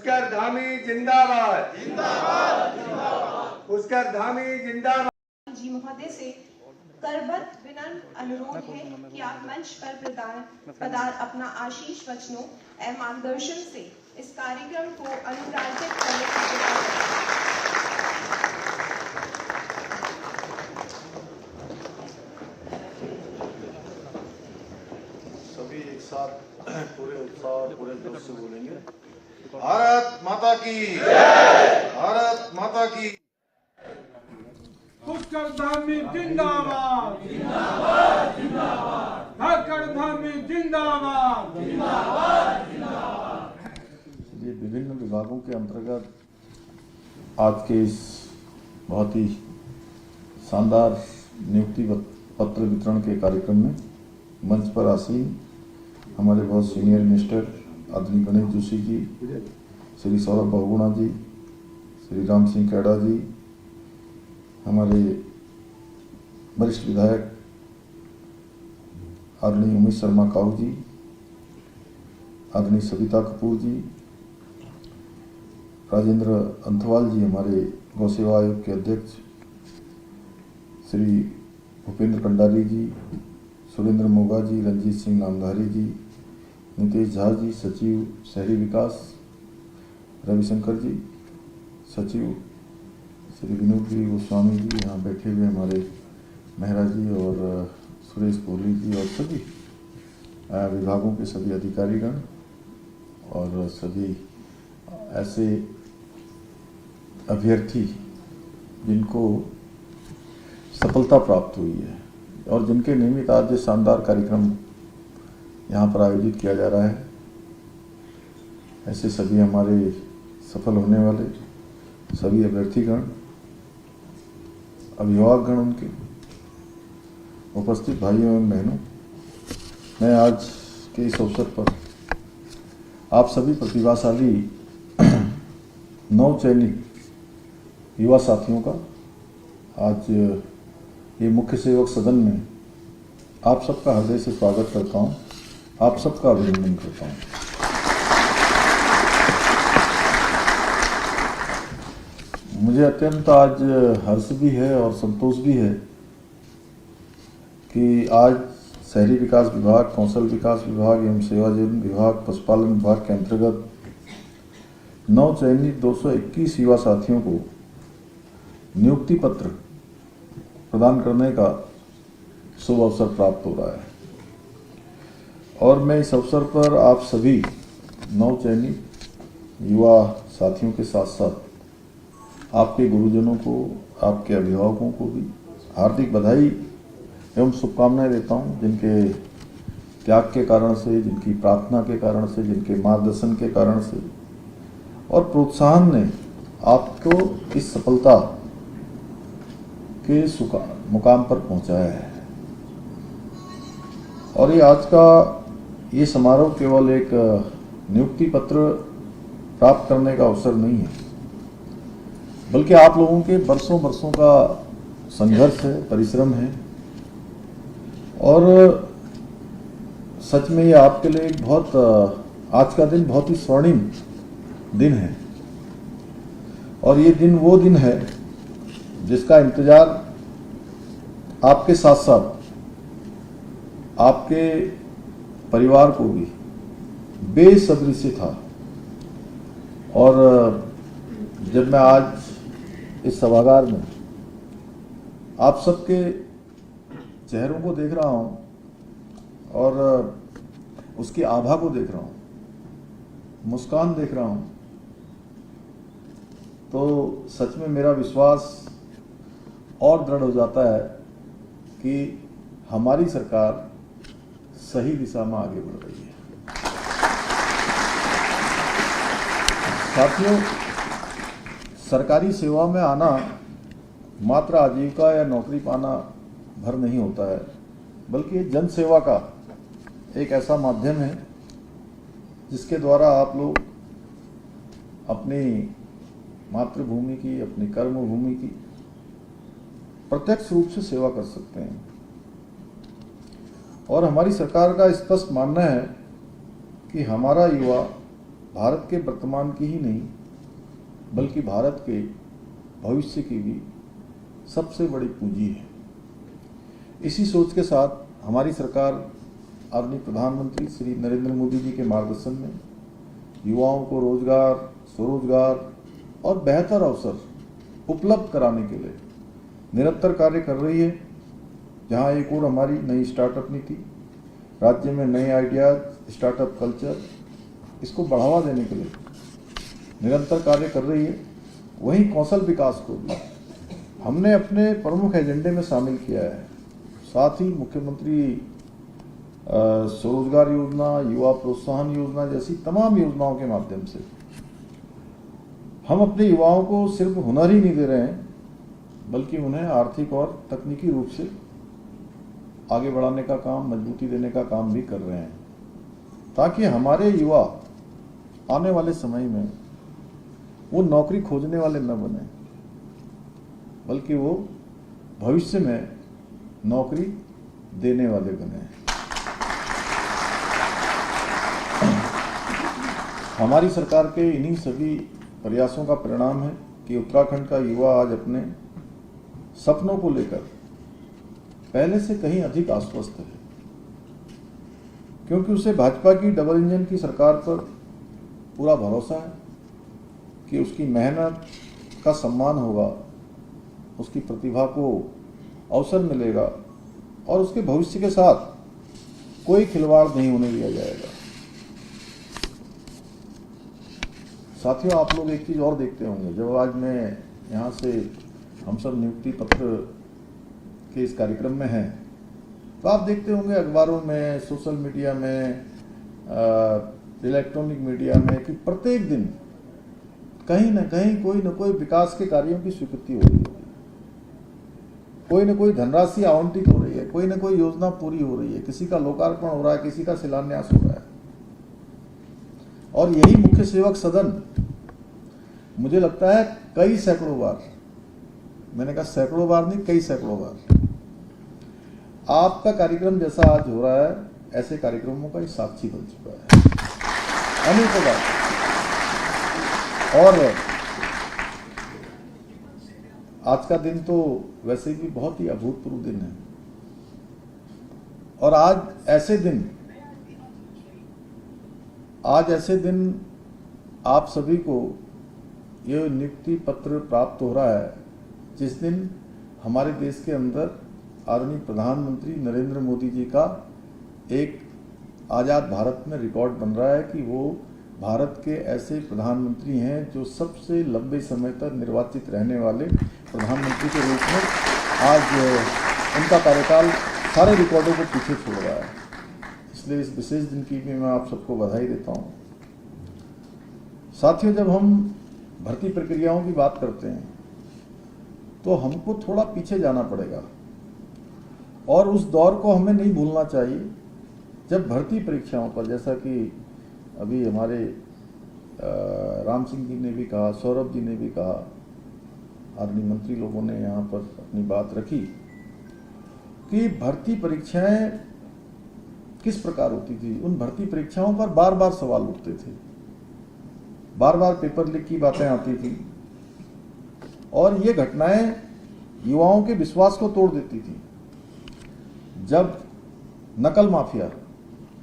पुष्कर धामी जिंदाबाद, पुष्कर धामी जिंदाबाद। जी महोदय से करबद्ध विनम्र अनुरोध है कि आप मंच पर पधार अपना आशीष वचनों एवं मार्गदर्शन से इस कार्यक्रम को अनुप्राणित करने की कृपा करें। सभी एक साथ पूरे उत्साह और पूरे जोश से बोलेंगे, भारत माता की जय, भारत माता की। पुष्कर धामी जिंदाबाद, जिंदाबाद, जिंदाबाद, ठाकर धामी जिंदाबाद, जिंदाबाद, जिंदाबाद। ये विभिन्न विभागों के अंतर्गत आज के इस बहुत ही शानदार नियुक्ति पत्र वितरण के कार्यक्रम में मंच पर आसीन हमारे बहुत सीनियर मिनिस्टर आदरणीय गणेश जोशी जी, श्री सौरभ बहुगुणा जी, श्री राम सिंह कैडा जी, हमारे वरिष्ठ विधायक आदरणीय उमेश शर्मा काऊ जी, आदरणीय सविता कपूर जी, राजेंद्र अंथवाल जी, हमारे गौ सेवा आयोग के अध्यक्ष, श्री भूपेंद्र कंडारी जी, सुरेंद्र मोगा जी, रंजीत सिंह नामधारी जी, नितेश झा जी, सचिव शहरी विकास, रविशंकर जी, सचिव श्री विनोद गिरी गोस्वामी जी, यहाँ बैठे हुए हमारे मेहरा जी और सुरेश कोहली जी और सभी विभागों के सभी अधिकारीगण और सभी ऐसे अभ्यर्थी जिनको सफलता प्राप्त हुई है और जिनके निमित्त आज ये शानदार कार्यक्रम यहाँ पर आयोजित किया जा रहा है, ऐसे सभी हमारे सफल होने वाले सभी अभ्यर्थीगण, अभिभावकगण, उनके उपस्थित भाइयों एवं बहनों, मैं आज के इस अवसर पर आप सभी प्रतिभाशाली नवचयनित युवा साथियों का आज ये मुख्य सेवक सदन में आप सबका हृदय से स्वागत करता हूं, आप सबका अभिनंदन करता हूं। मुझे अत्यंत आज हर्ष भी है और संतोष भी है कि आज शहरी विकास विभाग, कौशल विकास विभाग एवं सेवाजीवन विभाग, पशुपालन विभाग के अंतर्गत नवचयनित 221 युवा साथियों को नियुक्ति पत्र प्रदान करने का शुभ अवसर प्राप्त हो रहा है और मैं इस अवसर पर आप सभी नवचयनित युवा साथियों के साथ साथ आपके गुरुजनों को, आपके अभिभावकों को भी हार्दिक बधाई एवं शुभकामनाएं देता हूं, जिनके त्याग के कारण से, जिनकी प्रार्थना के कारण से, जिनके मार्गदर्शन के कारण से और प्रोत्साहन ने आपको इस सफलता के मुकाम पर पहुंचाया है। और ये आज का ये समारोह केवल एक नियुक्ति पत्र प्राप्त करने का अवसर नहीं है, बल्कि आप लोगों के बरसों बरसों का संघर्ष है, परिश्रम है और सच में ये आपके लिए एक बहुत आज का दिन बहुत ही स्वर्णिम दिन है और ये दिन वो दिन है जिसका इंतजार आपके साथ साथ आपके परिवार को भी बेसब्री से था। और जब मैं आज इस सभागार में आप सबके चेहरों को देख रहा हूं और उसकी आभा को देख रहा हूं, मुस्कान देख रहा हूं, तो सच में मेरा विश्वास और दृढ़ हो जाता है कि हमारी सरकार सही दिशा में आगे बढ़ रही है। साथियों, सरकारी सेवा में आना मात्र आजीविका या नौकरी पाना भर नहीं होता है, बल्कि जन सेवा का एक ऐसा माध्यम है जिसके द्वारा आप लोग अपनी मातृभूमि की, अपनी कर्मभूमि की प्रत्यक्ष रूप से सेवा कर सकते हैं। और हमारी सरकार का स्पष्ट मानना है कि हमारा युवा भारत के वर्तमान की ही नहीं बल्कि भारत के भविष्य की भी सबसे बड़ी पूंजी है। इसी सोच के साथ हमारी सरकार आदरणीय प्रधानमंत्री श्री नरेंद्र मोदी जी के मार्गदर्शन में युवाओं को रोजगार, स्वरोजगार और बेहतर अवसर उपलब्ध कराने के लिए निरंतर कार्य कर रही है। जहां एक और हमारी नई स्टार्टअप नीति, राज्य में नए आइडियाज, स्टार्टअप कल्चर, इसको बढ़ावा देने के लिए निरंतर कार्य कर रही है, वहीं कौशल विकास को भी हमने अपने प्रमुख एजेंडे में शामिल किया है। साथ ही मुख्यमंत्री स्वरोजगार योजना, युवा प्रोत्साहन योजना जैसी तमाम योजनाओं के माध्यम से हम अपने युवाओं को सिर्फ हुनर ही नहीं दे रहे हैं बल्कि उन्हें आर्थिक और तकनीकी रूप से आगे बढ़ाने का काम, मजबूती देने का काम भी कर रहे हैं, ताकि हमारे युवा आने वाले समय में वो नौकरी खोजने वाले न बने बल्कि वो भविष्य में नौकरी देने वाले बने। हमारी सरकार के इन्हीं सभी प्रयासों का परिणाम है कि उत्तराखंड का युवा आज अपने सपनों को लेकर पहले से कहीं अधिक आश्वस्त है, क्योंकि उसे भाजपा की डबल इंजन की सरकार पर पूरा भरोसा है कि उसकी मेहनत का सम्मान होगा, उसकी प्रतिभा को अवसर मिलेगा और उसके भविष्य के साथ कोई खिलवाड़ नहीं होने दिया जाएगा। साथियों, आप लोग एक चीज और देखते होंगे, जब आज मैं यहाँ से हम सब नियुक्ति पत्र के इस कार्यक्रम में हैं तो आप देखते होंगे अखबारों में, सोशल मीडिया में, इलेक्ट्रॉनिक मीडिया में कि प्रत्येक दिन कहीं ना कहीं कोई न कोई विकास के कार्यों की स्वीकृति हो रही है, कोई न कोई धनराशि आवंटित हो रही है, कोई न कोई योजना पूरी हो रही है, किसी का लोकार्पण हो रहा है, किसी का शिलान्यास हो रहा है। और यही मुख्य सेवक सदन मुझे लगता है कई सैकड़ों बार, मैंने कहा सैकड़ों बार नहीं, कई सैकड़ों बार आपका कार्यक्रम जैसा आज हो रहा है, ऐसे कार्यक्रमों का साक्षी बन चुका है अनेकों बार। और आज का दिन तो वैसे भी बहुत ही अभूतपूर्व दिन है और आज ऐसे दिन आप सभी को ये नियुक्ति पत्र प्राप्त हो रहा है जिस दिन हमारे देश के अंदर आदरणीय प्रधानमंत्री नरेंद्र मोदी जी का एक आज़ाद भारत में रिकॉर्ड बन रहा है कि वो भारत के ऐसे प्रधानमंत्री हैं जो सबसे लंबे समय तक निर्वाचित रहने वाले प्रधानमंत्री के रूप में आज उनका कार्यकाल सारे रिकॉर्डों को पीछे छोड़ रहा है। इसलिए इस विशेष दिन की भी मैं आप सबको बधाई देता हूँ। साथियों, जब हम भर्ती प्रक्रियाओं की बात करते हैं तो हमको थोड़ा पीछे जाना पड़ेगा और उस दौर को हमें नहीं भूलना चाहिए जब भर्ती परीक्षाओं पर, जैसा कि अभी हमारे राम सिंह जी ने भी कहा, सौरभ जी ने भी कहा, आदरणीय मंत्री लोगों ने यहाँ पर अपनी बात रखी कि भर्ती परीक्षाएं किस प्रकार होती थी। उन भर्ती परीक्षाओं पर बार बार सवाल उठते थे, बार बार पेपर लीक की बातें आती थी और ये घटनाएं युवाओं के विश्वास को तोड़ देती थी। जब नकल माफिया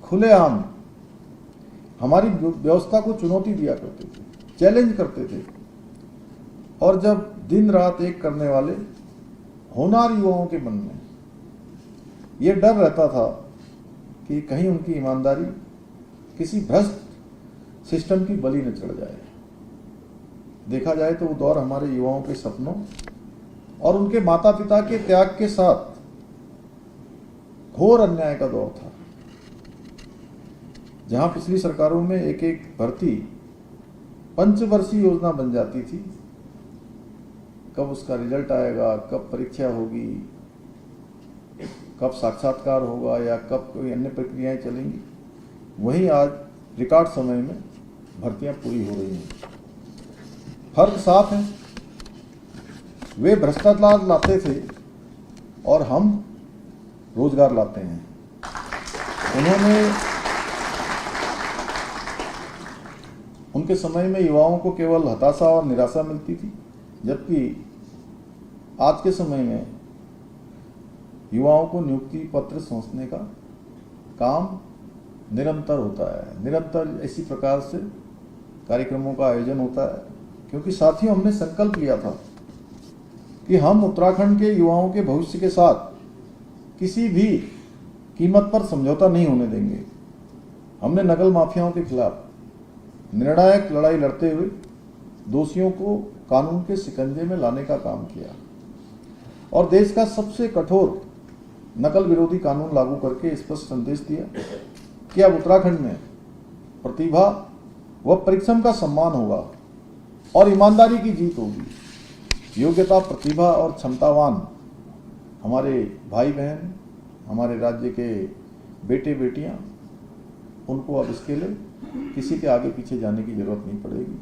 खुलेआम हमारी व्यवस्था को चुनौती दिया करते थे, चैलेंज करते थे और जब दिन रात एक करने वाले होनहार युवाओं के मन में ये डर रहता था कि कहीं उनकी ईमानदारी किसी भ्रष्ट सिस्टम की बलि न चढ़ जाए। देखा जाए तो वो दौर हमारे युवाओं के सपनों और उनके माता पिता के त्याग के साथ घोर अन्याय का दौर था, जहां पिछली सरकारों में एक एक भर्ती पंचवर्षीय योजना बन जाती थी। कब उसका रिजल्ट आएगा, कब परीक्षा होगी, कब साक्षात्कार होगा या कब कोई अन्य प्रक्रियाएं चलेंगी, वहीं आज रिकॉर्ड समय में भर्तियां पूरी हो रही हैं। फर्क साफ है, वे भ्रष्टाचार लाते थे और हम रोजगार लाते हैं। उनके समय में युवाओं को केवल हताशा और निराशा मिलती थी, जबकि आज के समय में युवाओं को नियुक्ति पत्र सौंपने का काम निरंतर होता है। निरंतर इसी प्रकार से कार्यक्रमों का आयोजन होता है, क्योंकि साथियों हमने संकल्प लिया था कि हम उत्तराखंड के युवाओं के भविष्य के साथ किसी भी कीमत पर समझौता नहीं होने देंगे। हमने नकल माफियाओं के खिलाफ निर्णायक लड़ाई लड़ते हुए दोषियों को कानून के शिकंजे में लाने का काम किया और देश का सबसे कठोर नकल विरोधी कानून लागू करके स्पष्ट संदेश दिया कि अब उत्तराखंड में प्रतिभा व परिश्रम का सम्मान होगा और ईमानदारी की जीत होगी। योग्यता, प्रतिभा और क्षमतावान हमारे भाई बहन, हमारे राज्य के बेटे बेटियां, उनको अब इसके लिए किसी के आगे पीछे जाने की जरूरत नहीं पड़ेगी।